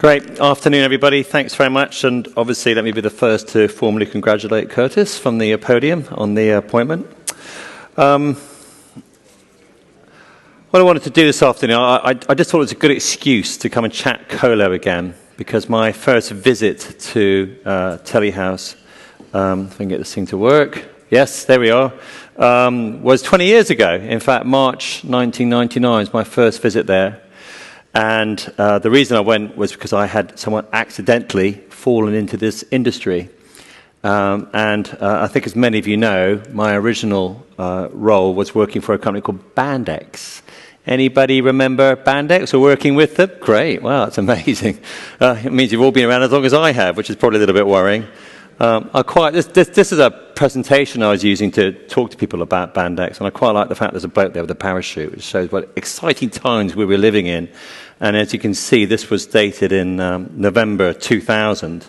Great afternoon, everybody. Thanks very much. And obviously, let me be the first to formally congratulate Curtis from the podium on the appointment. What I wanted to do this afternoon, I just thought it was a good excuse to come and chat Colo again, because my first visit to Telehouse, if I can get this thing to work, yes, there we are, was 20 years ago. In fact, March 1999 was my first visit there. And the reason I went was because I had somewhat accidentally fallen into this industry. I think, as many of you know, my original role was working for a company called LINX. Anybody remember LINX or working with them? Great. Wow, that's amazing. It means you've all been around as long as I have, which is probably a little bit worrying. This is a presentation I was using to talk to people about LINX, and I quite like the fact there's a bloke there with a parachute, which shows what exciting times we were living in. And as you can see, this was dated in November 2000.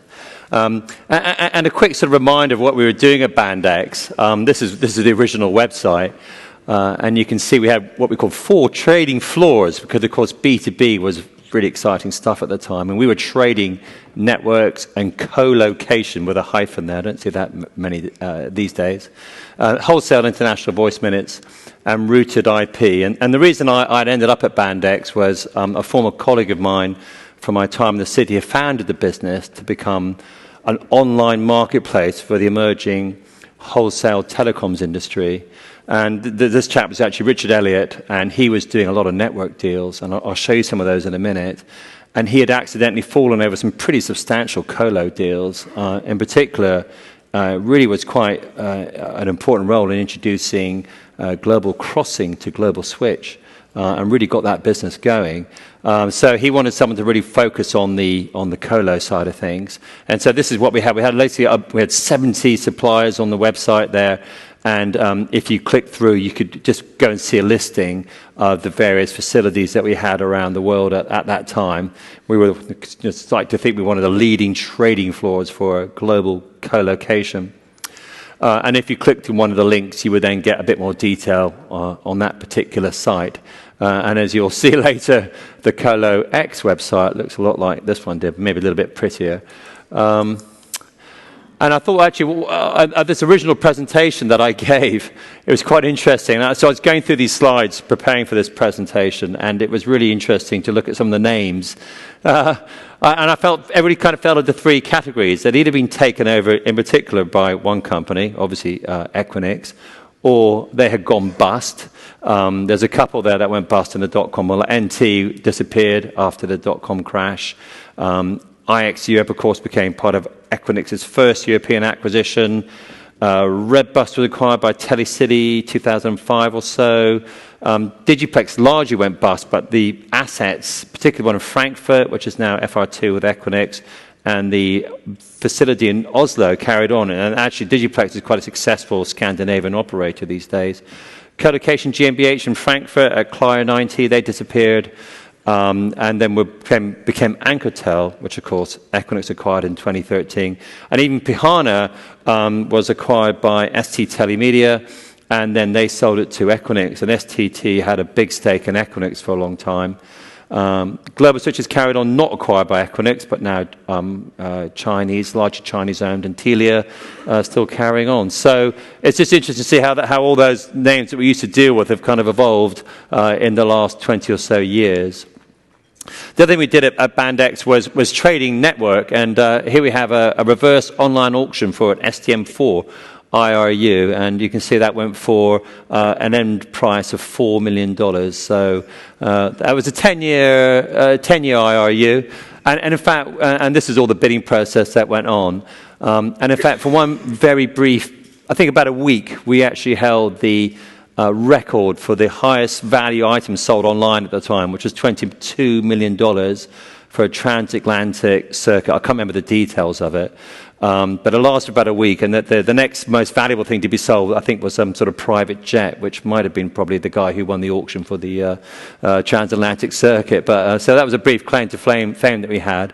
And a quick sort of reminder of what we were doing at LINX. This is the original website. And you can see we had what we call 4 trading floors, because, of course, B2B was really exciting stuff at the time. And we were trading networks and colocation with a hyphen there. I don't see that many these days. Wholesale international voice minutes and routed IP. And the reason I'd ended up at LINX was a former colleague of mine from my time in the city had founded the business to become an online marketplace for the emerging wholesale telecoms industry. And this chap was actually Richard Elliott, and he was doing a lot of network deals, and I'll show you some of those in a minute. And he had accidentally fallen over some pretty substantial colo deals. In particular, really was quite an important role in introducing global crossing to global switch, and really got that business going. So he wanted someone to really focus on the colo side of things. And so this is what we had. We had 70 suppliers on the website there. And if you click through, you could just go and see a listing of the various facilities that we had around the world at that time. We were just like to think we were one of the leading trading floors for global colocation. And if you clicked on one of the links, you would then get a bit more detail on that particular site. And as you'll see later, the Colo-X website looks a lot like this one did, maybe a little bit prettier. And I thought, actually, this original presentation that I gave, it was quite interesting. So I was going through these slides, preparing for this presentation, and it was really interesting to look at some of the names. And I felt everybody kind of fell into 3 categories. They'd either been taken over, in particular, by one company, obviously Equinix, or they had gone bust. There's a couple there that went bust in the dot-com. Well, NT disappeared after the dot-com crash. IX Europe, of course, became part of Equinix's first European acquisition. Redbus was acquired by Telecity 2005 or so. Digiplex largely went bust, but the assets, particularly one in Frankfurt, which is now FR2 with Equinix, and the facility in Oslo carried on. And actually, Digiplex is quite a successful Scandinavian operator these days. Colocation GmbH in Frankfurt at Clio 90, they disappeared. And then became Anker, which, of course, Equinix acquired in 2013. And even Pihana was acquired by ST Telemedia, and then they sold it to Equinix. And STT had a big stake in Equinix for a long time. Global Switch is carried on, not acquired by Equinix, but now Chinese, largely Chinese-owned, and Telia still carrying on. So it's just interesting to see how all those names that we used to deal with have kind of evolved in the last 20 or so years. The other thing we did at LINX was trading network, and here we have a reverse online auction for an STM4 IRU, and you can see that went for an end price of $4 million. So that was a 10-year IRU, and in fact, and this is all the bidding process that went on. And in fact, for one very brief, I think about a week, we actually held the record for the highest value item sold online at the time, which was $22 million for a transatlantic circuit. I can't remember the details of it, but it lasted about a week. And the next most valuable thing to be sold, I think, was some sort of private jet, which might have been probably the guy who won the auction for the transatlantic circuit. But so that was a brief claim to fame that we had.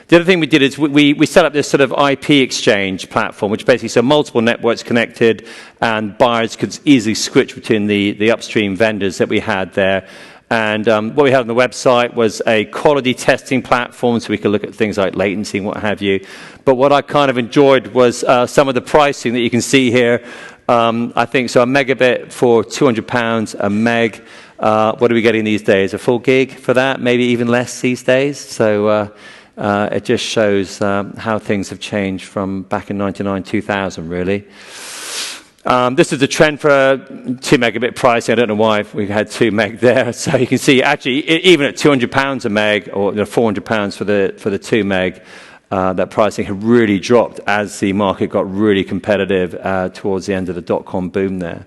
The other thing we did is we set up this sort of IP exchange platform, which basically so multiple networks connected, and buyers could easily switch between the upstream vendors that we had there. And what we had on the website was a quality testing platform, so we could look at things like latency and what have you. But what I kind of enjoyed was some of the pricing that you can see here. I think so a megabit for £200 a meg. What are we getting these days? A full gig for that? Maybe even less these days. So it just shows how things have changed from back in 99, 2000, really. This is the trend for 2 megabit pricing. I don't know why we had 2 meg there. So you can see, actually, even at £200 a meg, or £400 for the 2 meg, that pricing had really dropped as the market got really competitive towards the end of the dot-com boom there.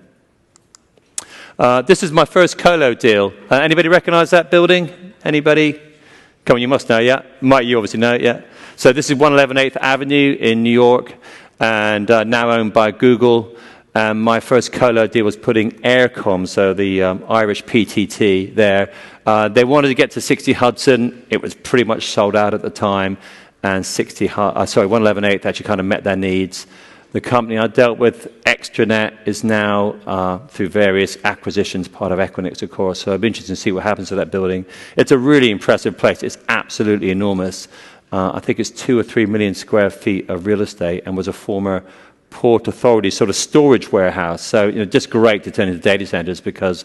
This is my first Colo deal. Anybody recognize that building? Anybody? Come on, you must know, yeah? You obviously know it, yeah? So this is 111 8th Avenue in New York, and now owned by Google. My first Colo deal was putting Aircom, so the Irish PTT there. They wanted to get to 60 Hudson. It was pretty much sold out at the time, and 111 8th actually kind of met their needs. The company I dealt with, Extranet, is now, through various acquisitions, part of Equinix, of course, so I'd be interested to see what happens to that building. It's a really impressive place. It's absolutely enormous. I think it's 2 or 3 million square feet of real estate, and was a former Port Authority sort of storage warehouse. So, just great to turn into data centers because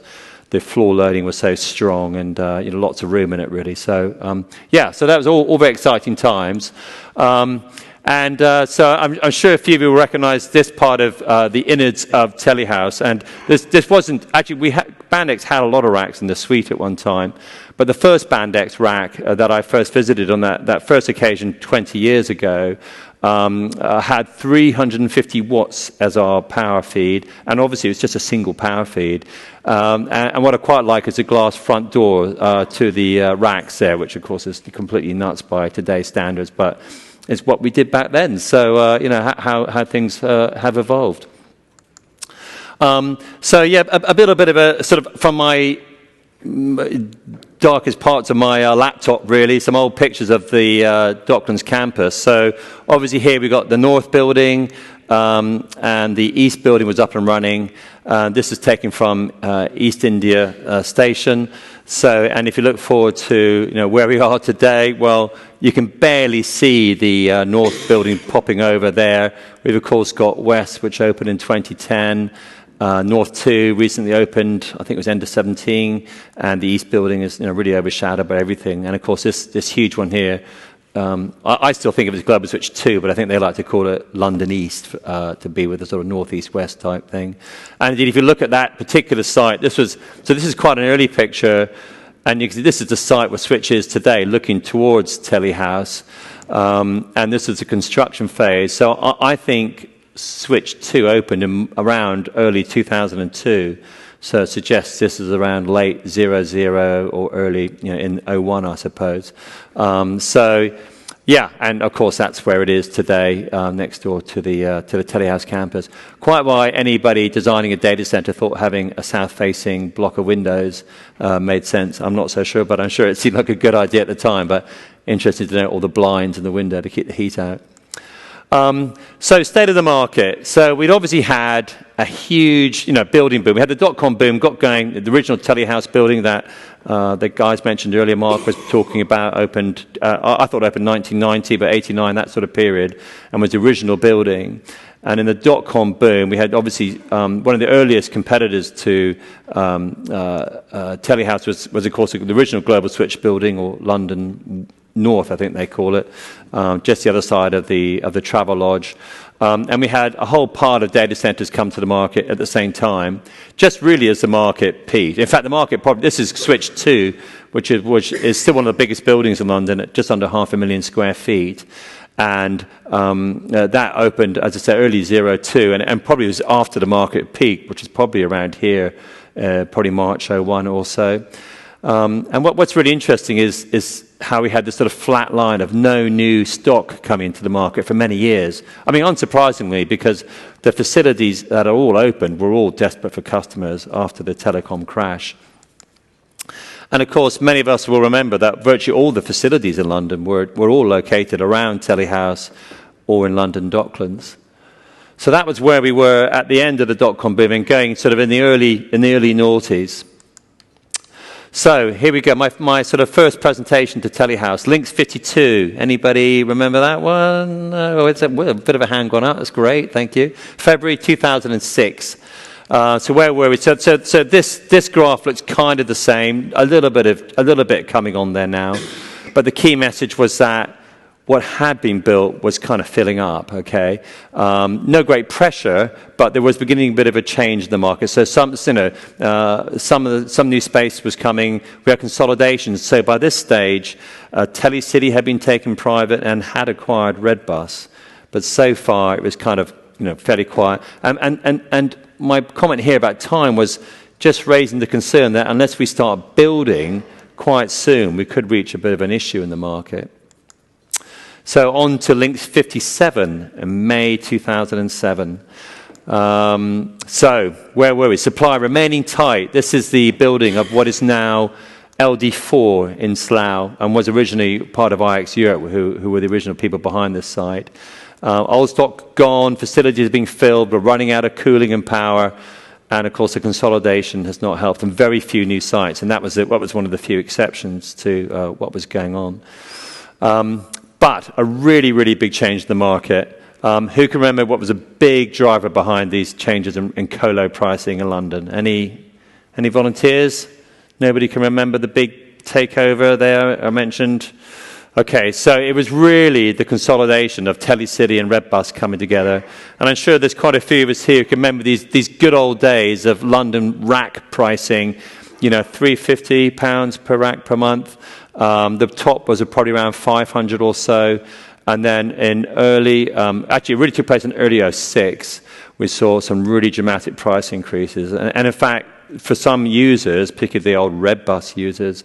the floor loading was so strong, and lots of room in it, really. So, so that was all very exciting times. So I'm sure a few of you will recognize this part of the innards of Telehouse. And this wasn't, actually, Bandex had a lot of racks in the suite at one time. But the first Bandex rack that I first visited on that first occasion 20 years ago had 350 watts as our power feed. And obviously, it was just a single power feed. And what I quite like is the glass front door to the racks there, which, of course, is completely nuts by today's standards. But it's what we did back then. So, how things have evolved. A little bit of a sort of from my darkest parts of my laptop, really, some old pictures of the Docklands campus. So, obviously, here we've got the North Building, and the East Building was up and running. This is taken from East India Station. So, and if you look forward to where we are today, well, you can barely see the North Building popping over there. We've of course got West, which opened in 2010. North 2 recently opened, I think it was end of 17, and the East Building is really overshadowed by everything. And of course this huge one here, I still think of it as Global Switch 2, but I think they like to call it London East to be with a sort of northeast-west type thing. And indeed, if you look at that particular site, this is quite an early picture, and you can see this is the site where Switch is today, looking towards Telehouse, and this is the construction phase. So I think Switch 2 opened in around early 2002. So it suggests this is around late 00 or early, in 01, I suppose. And of course that's where it is today, next door to the Telehouse campus. Quite why anybody designing a data center thought having a south-facing block of windows made sense. I'm not so sure, but I'm sure it seemed like a good idea at the time. But interested to know all the blinds in the window to keep the heat out. So state of the market. So we'd obviously had a huge, building boom. We had the dot-com boom, got going. The original Telehouse building that the guys mentioned earlier, Mark was talking about, opened, I thought opened 1990, but 89, that sort of period, and was the original building. And in the dot-com boom, we had obviously one of the earliest competitors to Telehouse was of course the original Global Switch building, or London North, I think they call it, just the other side of the Travel Lodge. And we had a whole pile of data centers come to the market at the same time, just really as the market peaked. In fact, the market this is Switch 2, which is still one of the biggest buildings in London at just under 500,000 square feet. And that opened, as I said, early 02, and probably was after the market peak, which is probably around here, probably March 01 or so. And what's really interesting is how we had this sort of flat line of no new stock coming into the market for many years. I mean, unsurprisingly, because the facilities that are all open were all desperate for customers after the telecom crash. And of course, many of us will remember that virtually all the facilities in London were all located around Telehouse or in London Docklands. So that was where we were at the end of the dot-com boom and going sort of in the early noughties. So here we go, my sort of first presentation to Telehouse, LINX52. Anybody remember that one? Oh, it's a bit of a hand gone up. That's great, thank you. February 2006. So where were we? So this graph looks kind of the same. A little bit coming on there now, but the key message was that what had been built was kind of filling up, okay? No great pressure, but there was beginning a bit of a change in the market. So some new space was coming. We had consolidation. So by this stage, Telecity had been taken private and had acquired Redbus. But so far, it was kind of fairly quiet. And my comment here about time was just raising the concern that unless we start building quite soon, we could reach a bit of an issue in the market. So on to LINX57 in May 2007. So where were we? Supply remaining tight. This is the building of what is now LD4 in Slough and was originally part of IX Europe, who were the original people behind this site. Old stock gone, facilities being filled, we're running out of cooling and power, and of course the consolidation has not helped, and very few new sites, and that was what was one of the few exceptions to what was going on. But a really, really big change in the market. Who can remember what was a big driver behind these changes in colo pricing in London? Any volunteers? Nobody can remember the big takeover there I mentioned? Okay, so it was really the consolidation of Telecity and Redbus coming together. And I'm sure there's quite a few of us here who can remember these good old days of London rack pricing, £350 per rack per month. The top was probably around 500 or so. And then in actually it really took place in early 06, we saw some really dramatic price increases. And in fact, for some users, particularly the old Redbus users,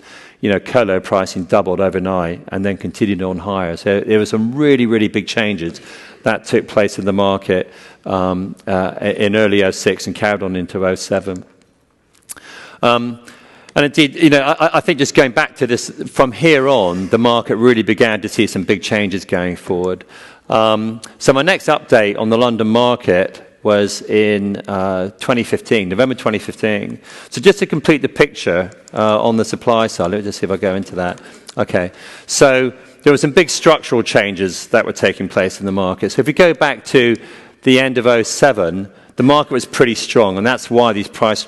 colo pricing doubled overnight and then continued on higher. So there were some really, really big changes that took place in the market in early 06 and carried on into 07. And indeed, I think just going back to this, from here on, the market really began to see some big changes going forward. So my next update on the London market was in 2015, November 2015. So just to complete the picture on the supply side, let me just see if I go into that. Okay, so there were some big structural changes that were taking place in the market. So if we go back to the end of 07, the market was pretty strong, and that's why these price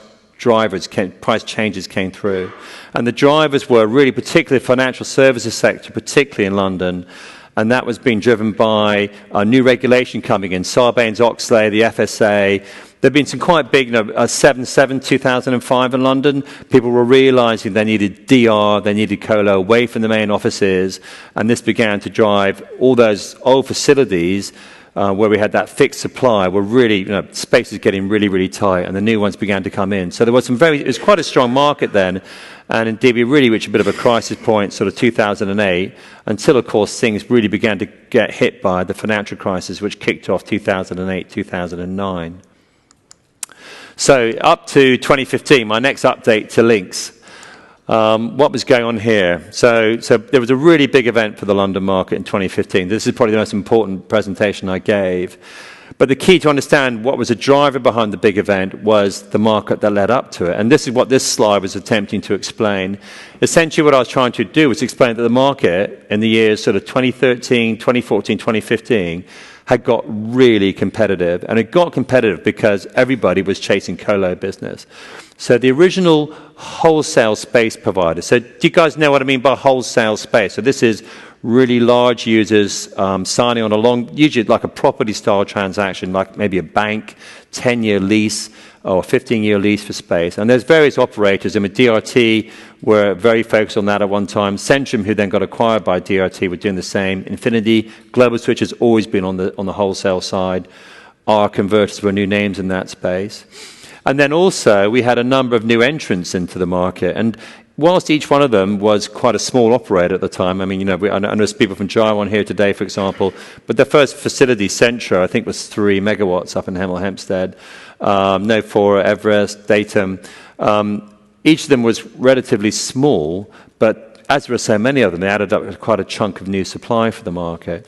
changes came through. And the drivers were really particularly the financial services sector, particularly in London, and that was being driven by new regulation coming in, Sarbanes-Oxley, the FSA. There have been some quite big, 7/7, 2005 in London. People were realizing they needed DR, they needed colo away from the main offices, and this began to drive all those old facilities where we had that fixed supply were really, space is getting really, really tight, and the new ones began to come in. So there was it was quite a strong market then, and indeed we really reached a bit of a crisis point, sort of 2008, until of course things really began to get hit by the financial crisis, which kicked off 2008, 2009. So up to 2015, my next update to LINX. What was going on here? So there was a really big event for the London market in 2015. This is probably the most important presentation I gave. But the key to understand what was a driver behind the big event was the market that led up to it. And this is what this slide was attempting to explain. Essentially what I was trying to do was explain that the market in the years sort of 2013, 2014, 2015 had got really competitive. And it got competitive because everybody was chasing colo business. So the original wholesale space provider. So do you guys know what I mean by wholesale space? So this is really large users signing on usually like a property-style transaction, like maybe a bank, 10-year lease or a 15-year lease for space. And there's various operators. I mean, DRT were very focused on that at one time. Centrum, who then got acquired by DRT, were doing the same. Infinity, Global Switch has always been on the wholesale side. Our converters were new names in that space. And then also, we had a number of new entrants into the market. And whilst each one of them was quite a small operator at the time, I mean, I know there's people from Jaiwan here today, for example, but the first facility, Centra, I think was 3 megawatts up in Hemel Hempstead. No4, Everest, Datum. Each of them was relatively small, but as there were so many of them, they added up to quite a chunk of new supply for the market.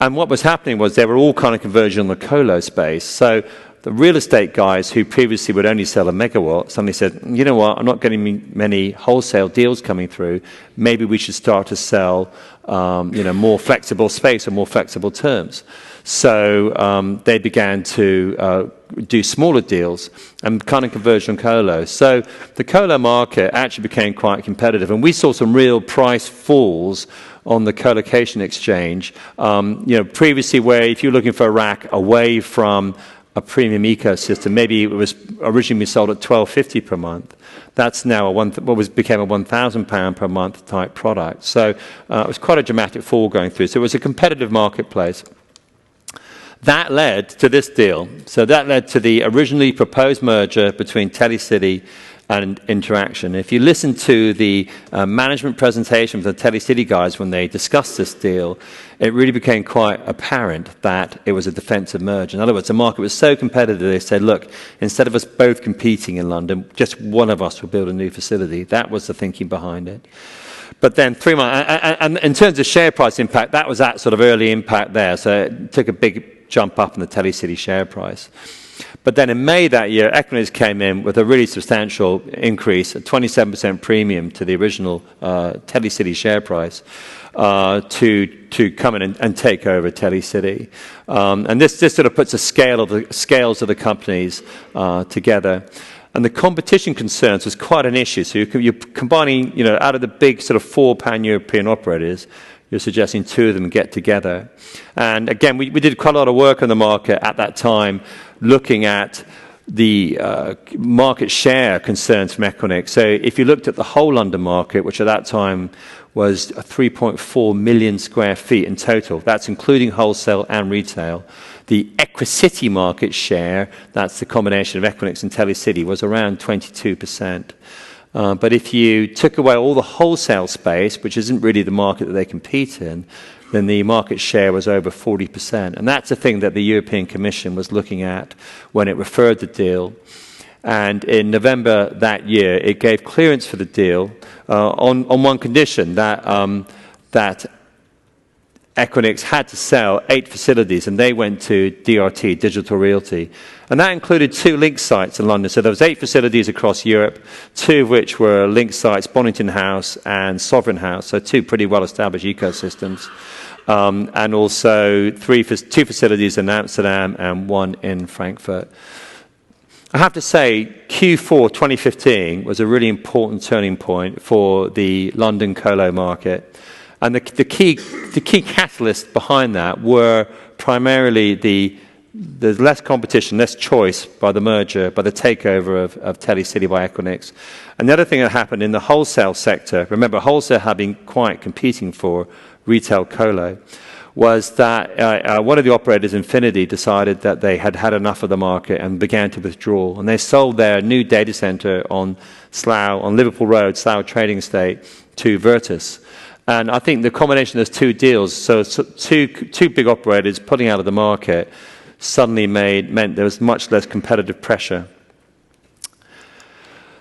And what was happening was they were all kind of converging on the colo space. So the real estate guys who previously would only sell a megawatt suddenly said, you know what, I'm not getting many wholesale deals coming through. Maybe we should start to sell more flexible space or more flexible terms. So they began to do smaller deals and kind of converge on colo. So the colo market actually became quite competitive, and we saw some real price falls on the colocation exchange. Previously, where if you're looking for a rack away from a premium ecosystem, maybe it was originally sold at $1,250 per month. That's now became a £1,000 per month type product. So it was quite a dramatic fall going through. So it was a competitive marketplace. That led to this deal. So that led to the originally proposed merger between Telecity and Interaction. If you listen to the management presentation from the Telecity guys when they discussed this deal, it really became quite apparent that it was a defensive merger. In other words, the market was so competitive, they said, look, instead of us both competing in London, just one of us will build a new facility. That was the thinking behind it. But then 3 months, and in terms of share price impact, that was that sort of early impact there. So it took a big jump up in the Telecity share price. But then in May that year, Equinix came in with a really substantial increase, a 27% premium to the original Telecity share price to come in and take over Telecity. And this sort of puts the scales of the companies together. And the competition concerns was quite an issue. So you're combining, out of the big sort of 4 pan-European operators, you're suggesting 2 of them get together. And again, we did quite a lot of work on the market at that time, looking at the market share concerns from Equinix. So if you looked at the whole London market, which at that time was 3.4 million square feet in total, that's including wholesale and retail, the Equicity market share, that's the combination of Equinix and Telecity, was around 22%. But if you took away all the wholesale space, which isn't really the market that they compete in, then the market share was over 40%. And that's the thing that the European Commission was looking at when it referred the deal. And in November that year, it gave clearance for the deal on one condition, that Equinix had to sell 8 facilities, and they went to DRT, Digital Realty. And that included 2 LINX sites in London. So there was 8 facilities across Europe, 2 of which were LINX sites, Bonington House and Sovereign House, so 2 pretty well-established ecosystems. And also 2 facilities in Amsterdam and 1 in Frankfurt. I have to say, Q4 2015 was a really important turning point for the London colo market. And the key catalyst behind that were primarily there's less competition, less choice by the merger, by the takeover of Telecity by Equinix. And the other thing that happened in the wholesale sector, remember wholesale had been quite competing for retail colo, was that one of the operators, Infinity, decided that they had had enough of the market and began to withdraw. And they sold their new data center on Slough, on Liverpool Road, Slough Trading Estate, to Virtus. And I think the combination of those 2 deals, so two big operators pulling out of the market, suddenly meant there was much less competitive pressure.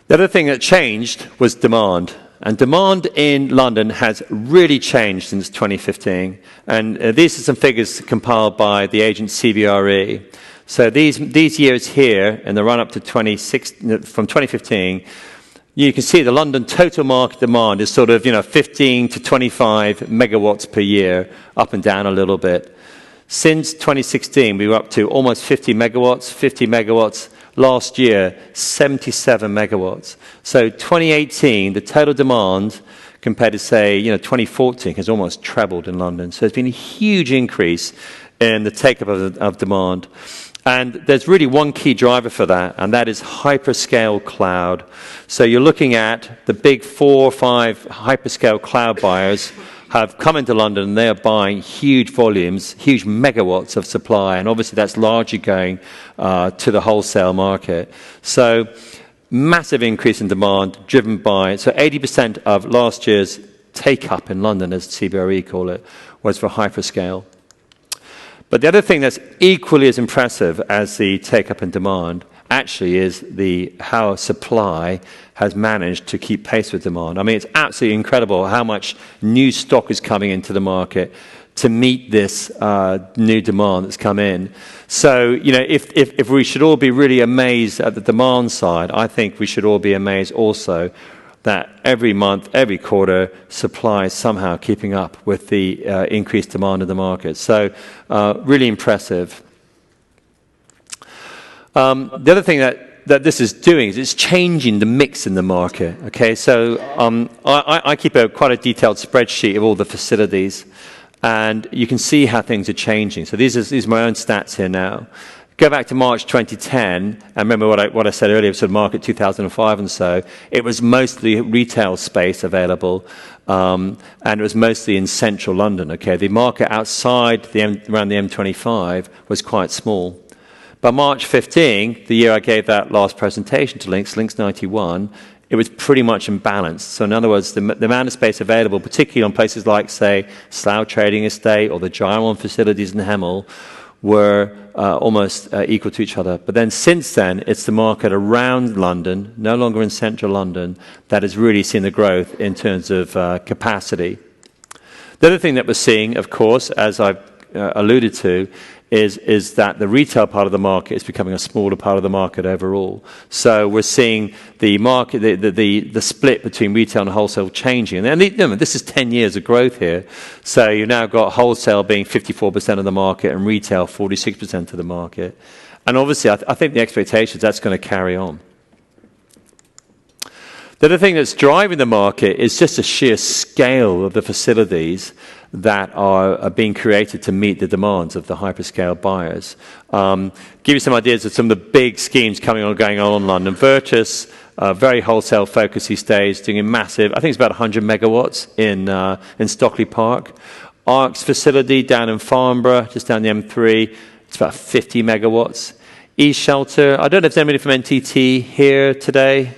The other thing that changed was demand. And demand in London has really changed since 2015. And these are some figures compiled by the agent CBRE. So these years here, in the run-up to from 2015, you can see the London total market demand is sort of 15 to 25 megawatts per year, up and down a little bit. Since 2016, we were up to almost 50 megawatts. Last year, 77 megawatts. So 2018, the total demand compared to, say, 2014 has almost trebled in London. So there's been a huge increase in the take-up of demand. And there's really one key driver for that, and that is hyperscale cloud. So you're looking at the big 4 or 5 hyperscale cloud buyers have come into London, and they are buying huge volumes, huge megawatts of supply, and obviously that's largely going to the wholesale market. So massive increase in demand driven by, so 80% of last year's take-up in London, as CBRE call it, was for hyperscale. But the other thing that's equally as impressive as the take-up in demand actually is how supply has managed to keep pace with demand. I mean, it's absolutely incredible how much new stock is coming into the market to meet this new demand that's come in. So, if we should all be really amazed at the demand side, I think we should all be amazed also that every month, every quarter, supply is somehow keeping up with the increased demand of the market. So, really impressive. The other thing that this is doing is it's changing the mix in the market. Okay, so I keep quite a detailed spreadsheet of all the facilities, and you can see how things are changing. So these are my own stats here now. Go back to March 2010, and remember what I said earlier, sort of market 2005 and so, it was mostly retail space available, and it was mostly in central London. Okay, the market outside around the M25 was quite small. By March 15, the year I gave that last presentation to LINX91, it was pretty much imbalanced. So in other words, the amount of space available, particularly on places like, say, Slough Trading Estate or the Gyron facilities in Hemel, were almost equal to each other. But then since then, it's the market around London, no longer in central London, that has really seen the growth in terms of capacity. The other thing that we're seeing, of course, as I've alluded to, is that the retail part of the market is becoming a smaller part of the market overall. So we're seeing the market, the split between retail and wholesale changing. And this is 10 years of growth here. So you've now got wholesale being 54% of the market and retail 46% of the market. And obviously, I think the expectation is that's going to carry on. The other thing that's driving the market is just the sheer scale of the facilities that are being created to meet the demands of the hyperscale buyers. Give you some ideas of some of the big schemes going on in London. Virtus, very wholesale focus these days, doing a massive, I think it's about 100 megawatts in Stockley Park. ARC's facility down in Farnborough, just down the M3, it's about 50 megawatts. E-Shelter, I don't know if there's anybody from NTT here today.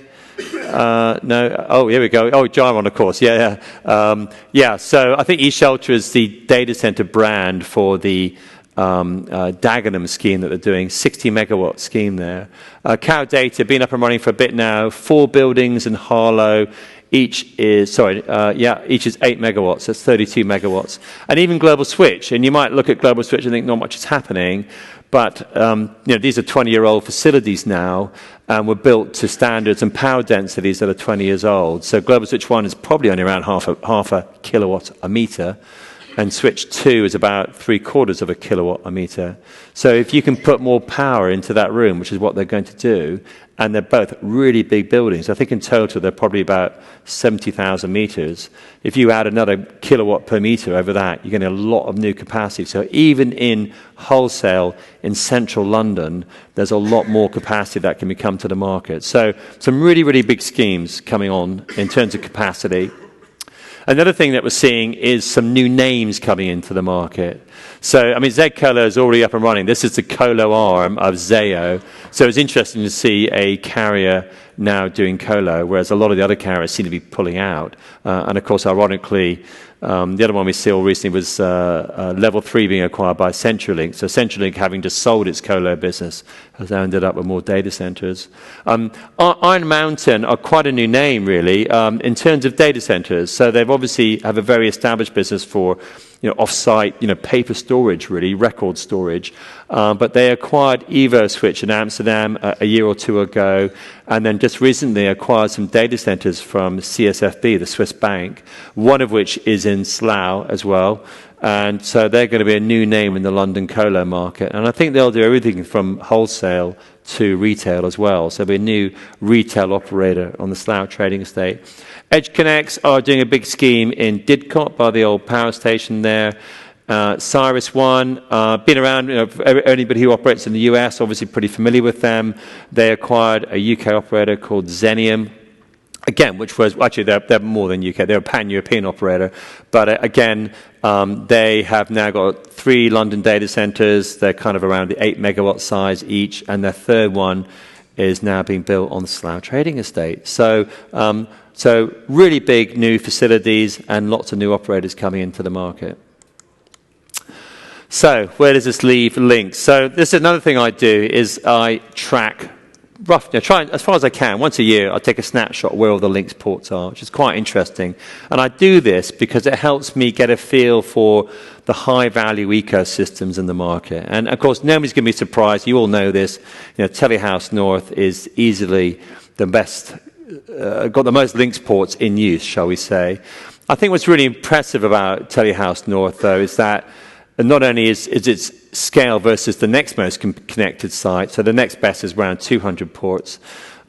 No. Oh, here we go. Oh, Gyron, of course. Yeah. So I think E-Shelter is the data center brand for the Dagenham scheme that they're doing. 60 megawatt scheme there. Cow Data been up and running for a bit now. 4 buildings in Harlow. Each is 8 megawatts. That's 32 megawatts. And even Global Switch. And you might look at Global Switch and think not much is happening. But these are 20-year-old facilities now, and were built to standards and power densities that are 20 years old. So Global Switch 1 is probably only around half a kilowatt a meter, and Switch 2 is about 3/4 of a kilowatt a meter. So if you can put more power into that room, which is what they're going to do, and they're both really big buildings. I think in total they're probably about 70,000 meters. If you add another kilowatt per meter over that, you're getting a lot of new capacity. So even in wholesale in central London, there's a lot more capacity that can come to the market. So some really, really big schemes coming on in terms of capacity. Another thing that we're seeing is some new names coming into the market. So, Z-Colo is already up and running. This is the Colo arm of Zayo. So it's interesting to see a carrier now doing Colo, whereas a lot of the other carriers seem to be pulling out. And of course, ironically, the other one we saw recently was Level 3 being acquired by CenturyLink. So CenturyLink, having just sold its Colo business, has now ended up with more data centers. Iron Mountain are quite a new name, really, in terms of data centers. So they've obviously have a very established business for off-site, paper storage, really, record storage. But they acquired EvoSwitch in Amsterdam a year or two ago, and then just recently acquired some data centers from CSFB, the Swiss bank, one of which is in Slough as well. And so they're going to be a new name in the London Colo market. And I think they'll do everything from wholesale to retail as well. So they'll be a new retail operator on the Slough Trading Estate. EdgeConneX are doing a big scheme in Didcot by the old power station there. Cyrus One, been around, anybody who operates in the US, obviously pretty familiar with them. They acquired a UK operator called Zenium. Again, which was, actually they're more than UK, they're a pan-European operator. But again, they have now got 3 London data centers. They're kind of around the 8 megawatt size each, and their third one is now being built on the Slough Trading Estate. So really big new facilities and lots of new operators coming into the market. So where does this leave LINX? So this is another thing I do, is I track try as far as I can, once a year, I'll take a snapshot of where all the LINX ports are, which is quite interesting. And I do this because it helps me get a feel for the high-value ecosystems in the market. And, of course, nobody's going to be surprised. You all know this. Telehouse North is easily the best, got the most LINX ports in use, shall we say. I think what's really impressive about Telehouse North, though, is that not only is its scale versus the next most connected site, so the next best is around 200 ports,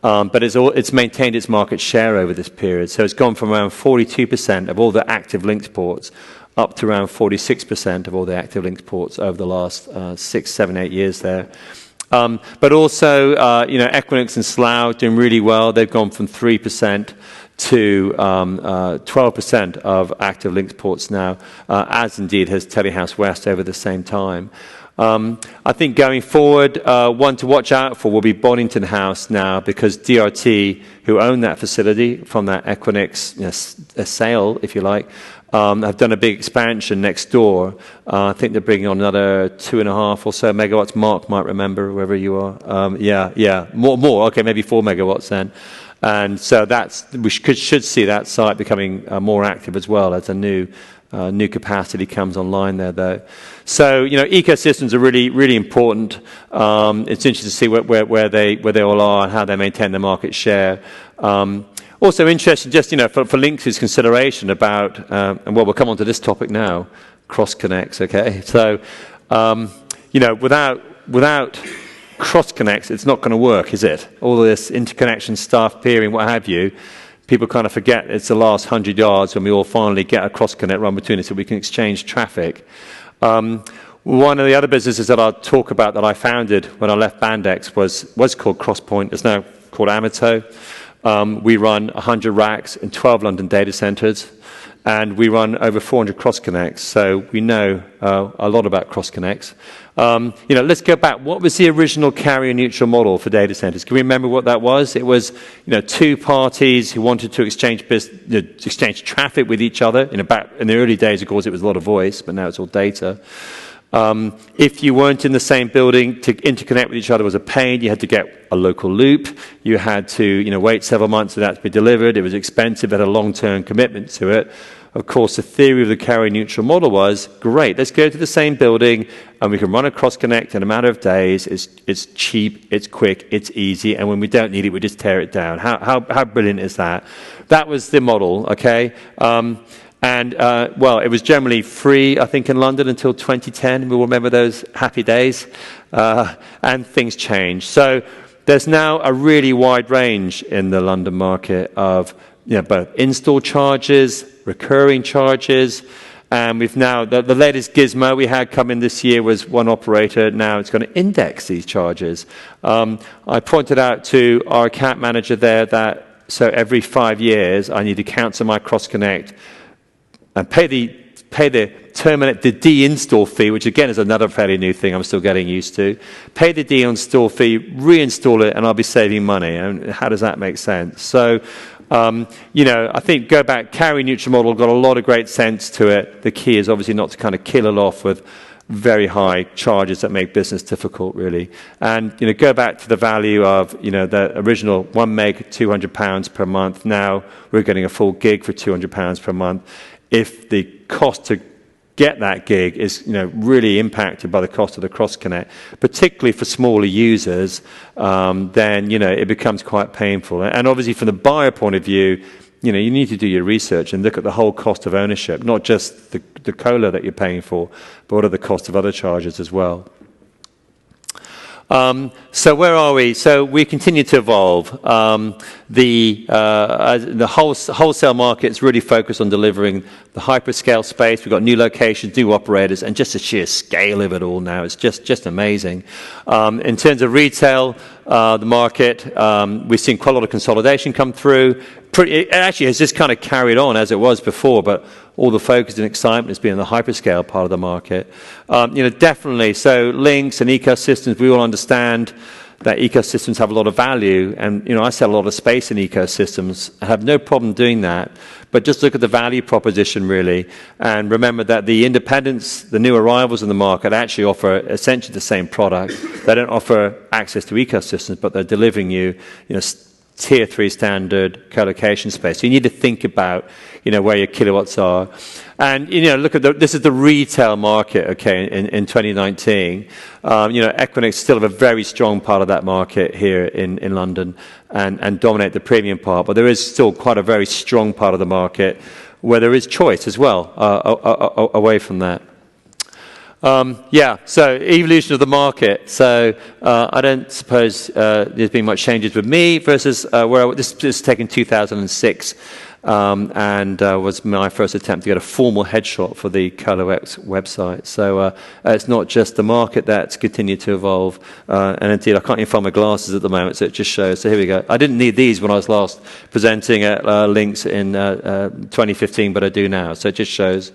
but it's maintained its market share over this period. So it's gone from around 42% of all the active LINX ports up to around 46% of all the active LINX ports over the last 6, 7, 8 years there. But also, Equinix and Slough doing really well. They've gone from 3% to 12% of active LINX ports now, as indeed has Telehouse West over the same time. I think going forward, one to watch out for will be Bonington House now, because DRT, who own that facility from that Equinix sale, if you like, have done a big expansion next door. I think they're bringing on another 2.5 or so megawatts. Mark might remember, wherever you are. Yeah, more. Okay, maybe 4 megawatts then. And so we should see that site becoming more active as well as a new capacity comes online there, though. So ecosystems are really, really important. It's interesting to see where they all are and how they maintain their market share. Also interesting, just for LINX's consideration about, and we'll come on to this topic now, cross connects. Okay, so without cross connects, it's not going to work, is it? All this interconnection stuff, peering, what have you. People kind of forget it's the last 100 yards when we all finally get a cross connect run between us so we can exchange traffic. One of the other businesses that I'll talk about that I founded when I left Bandex was called Crosspoint. It's now called Amato. We run 100 racks in 12 London data centers, and we run over 400 cross connects. So we know a lot about cross connects. Let's go back. What was the original carrier neutral model for data centers? Can we remember what that was? It was, two parties who wanted to exchange traffic with each other. Back in the early days, of course, it was a lot of voice, but now it's all data. If you weren't in the same building, to interconnect with each other was a pain. You had to get a local loop. You had to, wait several months for that to be delivered. It was expensive, had a long-term commitment to it. Of course, the theory of the carrier-neutral model was, great, let's go to the same building, and we can run a cross-connect in a matter of days. It's cheap, it's quick, it's easy, and when we don't need it, we just tear it down. How brilliant is that? That was the model, okay? It was generally free, I think, in London until 2010. We'll remember those happy days. And things changed. So there's now a really wide range in the London market of both install charges, recurring charges, and we've now, the latest gizmo we had come in this year was one operator. Now it's going to index these charges. I pointed out to our account manager there that so every 5 years I need to cancel my cross-connect and pay the de-install fee, which again is another fairly new thing I'm still getting used to. Pay the de-install fee, reinstall it, and I'll be saving money. And how does that make sense? So, I think go back, carry neutral model got a lot of great sense to it. The key is obviously not to kind of kill it off with very high charges that make business difficult, really. And, go back to the value of, the original 1 meg, £200 per month. Now we're getting a full gig for £200 per month. If the cost to get that gig is really impacted by the cost of the cross connect, particularly for smaller users, then it becomes quite painful. And obviously from the buyer point of view, you need to do your research and look at the whole cost of ownership, not just the colo that you're paying for, but what are the cost of other charges as well. So where are we? So we continue to evolve. The wholesale market is really focused on delivering the hyperscale space. We've got new locations, new operators, and just the sheer scale of it all now. It's just amazing. In terms of retail, the market, we've seen quite a lot of consolidation come through. It actually has just kind of carried on as it was before, but all the focus and excitement has been in the hyperscale part of the market. Definitely. So LINX and ecosystems, we all understand that ecosystems have a lot of value. And, I sell a lot of space in ecosystems. I have no problem doing that. But just look at the value proposition, really. And remember that the independents, the new arrivals in the market, actually offer essentially the same product. They don't offer access to ecosystems, but they're delivering you, tier 3 standard colocation space. So you need to think about, where your kilowatts are. And, look at this is the retail market, okay, in 2019. Equinix still have a very strong part of that market here in London and dominate the premium part. But there is still quite a very strong part of the market where there is choice as well away from that. So evolution of the market. So I don't suppose there's been much changes with me versus where this is taken 2006 and was my first attempt to get a formal headshot for the Colo-X website. So it's not just the market that's continued to evolve. And indeed, I can't even find my glasses at the moment, so it just shows. So here we go. I didn't need these when I was last presenting at LINX in 2015, but I do now. So it just shows.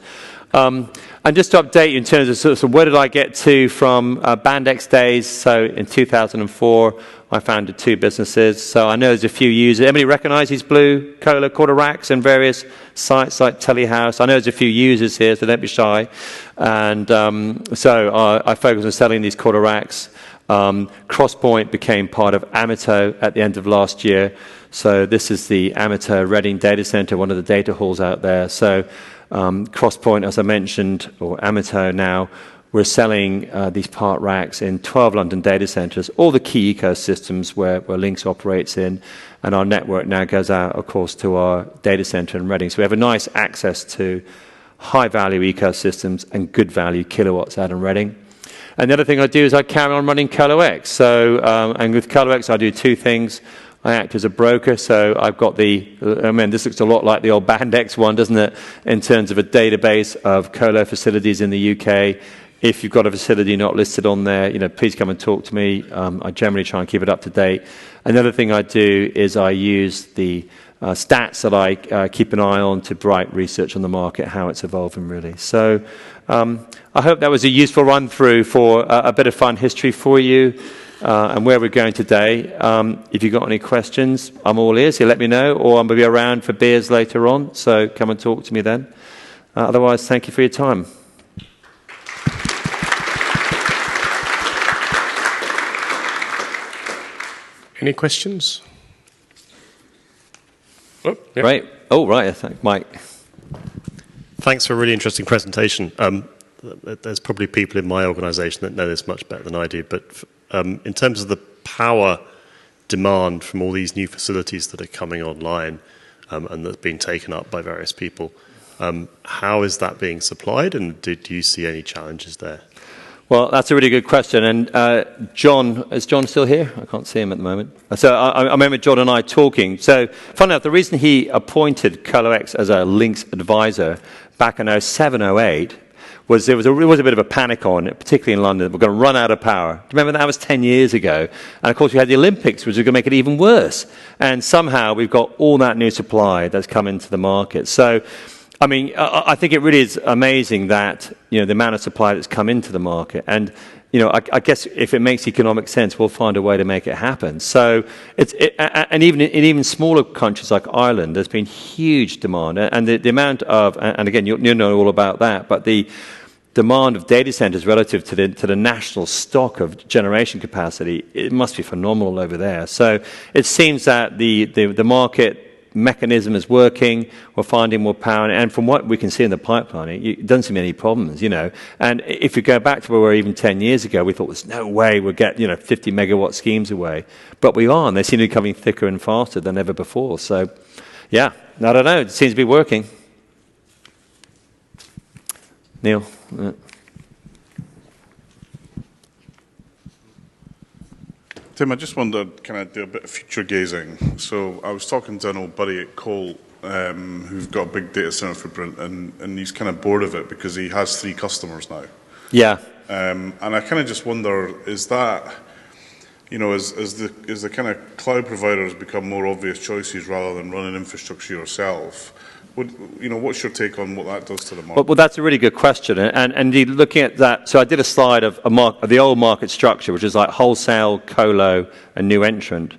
And just to update you in terms of sort of where did I get to from Bandex days. So in 2004, I founded 2 businesses. So I know there's a few users. Anybody recognize these blue Colo quarter racks in various sites like Telehouse? I know there's a few users here, so don't be shy. And so I focused on selling these quarter racks. Crosspoint became part of Amato at the end of last year. So this is the Amato Reading data center, one of the data halls out there. So Crosspoint, as I mentioned, or Amato now, we're selling these part racks in 12 London data centers, all the key ecosystems where LINX operates in, and our network now goes out, of course, to our data center in Reading. So we have a nice access to high-value ecosystems and good-value kilowatts out in Reading. And the other thing I do is I carry on running Colo-X. So, and with Colo-X, I do 2 things. I act as a broker, so I've got this looks a lot like the old Bandex one, doesn't it, in terms of a database of colo facilities in the UK. If you've got a facility not listed on there, please come and talk to me. I generally try and keep it up to date. Another thing I do is I use the stats that I keep an eye on to write research on the market, how it's evolving, really. So I hope that was a useful run-through for a bit of fun history for you. And where we're going today. If you've got any questions, I'm all ears. You let me know, or I'm going to be around for beers later on, so come and talk to me then. Otherwise, thank you for your time. Any questions? Oh, yeah. Right. Oh, right. Thank Mike. Thanks for a really interesting presentation. There's probably people in my organisation that know this much better than I do, but in terms of the power demand from all these new facilities that are coming online and that's being taken up by various people, how is that being supplied, and do you see any challenges there? Well, that's a really good question. And John, is John still here? I can't see him at the moment. So I remember John and I talking. So funny enough, the reason he appointed Colo-X as a LINX advisor back in 07, 08 was there was a bit of a panic on it, particularly in London. We're going to run out of power. Do you remember that was 10 years ago? And of course we had the Olympics, which was going to make it even worse. And somehow we've got all that new supply that's come into the market. So, I mean, I think it really is amazing that, the amount of supply that's come into the market. And, I guess if it makes economic sense, we'll find a way to make it happen. So, and even in even smaller countries like Ireland, there's been huge demand. And the amount of, and again, you know all about that, but the demand of data centers relative to the national stock of generation capacity, it must be phenomenal over there. So it seems that the market mechanism is working. We're finding more power, and from what we can see in the pipeline, it doesn't seem any problems, And if you go back to where we were even 10 years ago, we thought there's no way we'll get 50 megawatt schemes away, but we are, and they seem to be coming thicker and faster than ever before. So, yeah, I don't know. It seems to be working. Neil. Tim, I just wondered, can I do a bit of future gazing? So I was talking to an old buddy at Cole who's got a big data center footprint, and he's kind of bored of it because he has 3 customers now. Yeah. And I kind of just wonder, is that you know, as the kind of cloud providers become more obvious choices rather than running infrastructure yourself, what's your take on what that does to the market? Well, that's a really good question. And indeed, looking at that, so I did a slide of the old market structure, which is like wholesale, colo, and new entrant.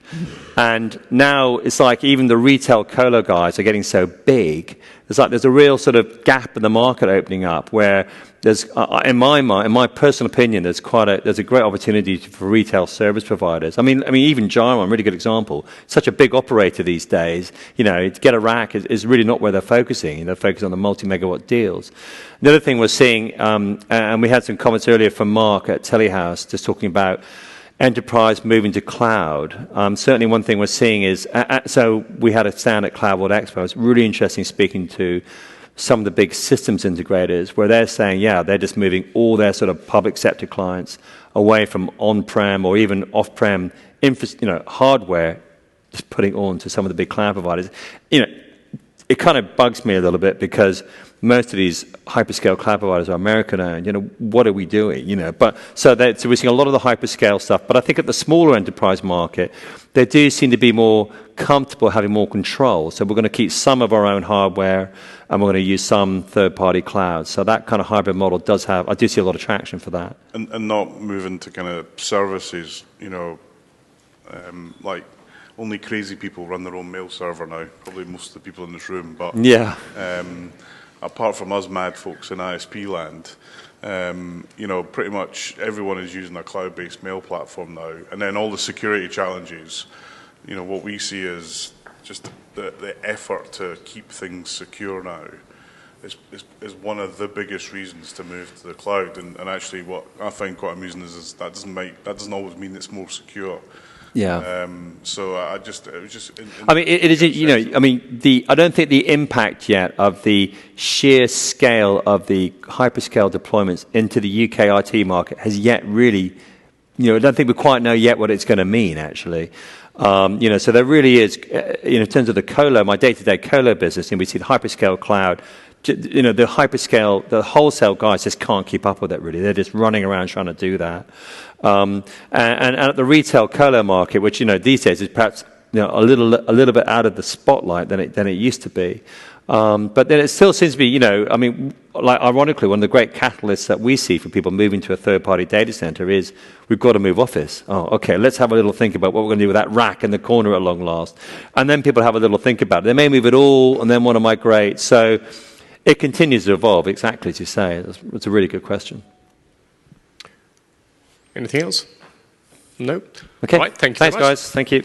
And now it's like even the retail colo guys are getting so big. There's a real sort of gap in the market opening up where there's, in my personal opinion, there's a great opportunity for retail service providers. I mean, even Gyro, a really good example, such a big operator these days. You know, to get a rack is really not where they're focusing. They're focusing on the multi-megawatt deals. The other thing we're seeing, and we had some comments earlier from Mark at Telehouse, just talking about enterprise moving to cloud. Certainly one thing we're seeing is, so we had a stand at Cloud World Expo. It's really interesting speaking to some of the big systems integrators where they're saying, yeah, they're just moving all their sort of public sector clients away from on-prem or even off-prem hardware, just putting on to some of the big cloud providers. You know, it kind of bugs me a little bit because most of these hyperscale cloud providers are American-owned. You know, what are we doing? You know, so we're seeing a lot of the hyperscale stuff. But I think at the smaller enterprise market, they do seem to be more comfortable having more control. So we're going to keep some of our own hardware, and we're going to use some third-party clouds. So that kind of hybrid model I do see a lot of traction for that. And not moving to kind of services. You know, like. Only crazy people run their own mail server now, probably most of the people in this room. But yeah. Apart from us mad folks in ISP land, you know, pretty much everyone is using a cloud-based mail platform now. And then all the security challenges, you know, what we see is just the effort to keep things secure now is one of the biggest reasons to move to the cloud. And actually what I find quite amusing is that doesn't always mean it's more secure. Yeah. So it was just. I mean, it is. You know, I mean, I don't think the impact yet of the sheer scale of the hyperscale deployments into the UK IT market has yet really. You know, I don't think we quite know yet what it's going to mean. Actually, you know, so there really is. You know, in terms of the colo, my day-to-day colo business, and we see the hyperscale cloud. You know, the wholesale guys just can't keep up with it, really. They're just running around trying to do that. And at the retail colo market, which, you know, these days is perhaps, you know, a little bit out of the spotlight than it used to be. But then it still seems to be, you know, I mean, like ironically, one of the great catalysts that we see for people moving to a third-party data center is we've got to move office. Oh, okay, let's have a little think about what we're going to do with that rack in the corner at long last. And then people have a little think about it. They may move it all and then want to migrate. So it continues to evolve, exactly as you say. It's a really good question. Anything else? No? Okay. Right, thank you Thanks, so much. guys. Thank you.